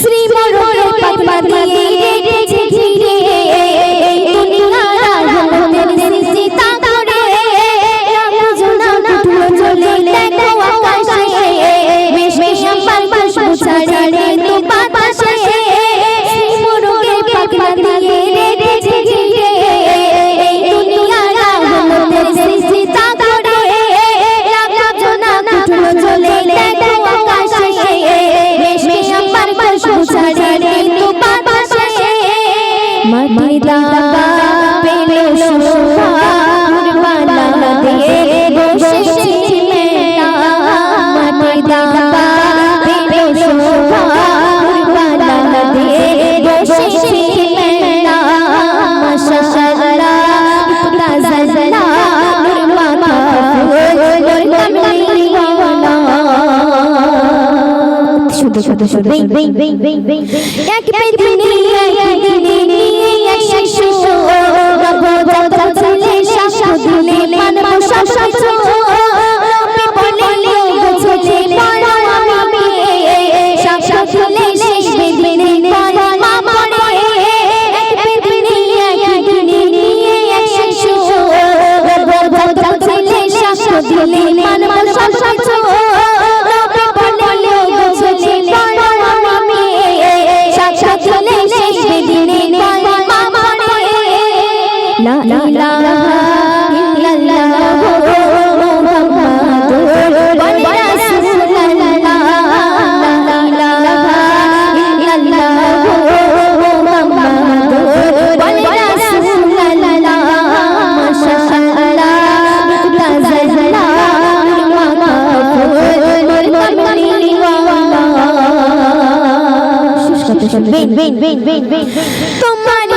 শ্রী মরণের পাতলা দিয়ে রেখেছে ঘিরে এই দুনিয়ার রহমতের সৃষ্টিতা করে রামজনা উঠলো চলে দেখো আকাশে বেশ বেশ আমার খুশবু ছাড়ে রে তো বাতাসে শ্রী মরণের পাতলা দিয়ে রেখেছে ঘিরে এই দুনিয়ার রহমতের সৃষ্টিতা করে রামজনা উঠলো চলে দেখো আকাশে মাটি দাবা পেলো শোভা কুরবানা দিয়ে বসেছি মেলা মাটি দাবা পেলো শোভা কুরবানা দিয়ে বসেছি মেলা মাশাআল্লাহ তাজাল্লা নূর মাখা নূর কামলি ওয়ালা শুধু শুধু শুধু এক পেদিনে তোমার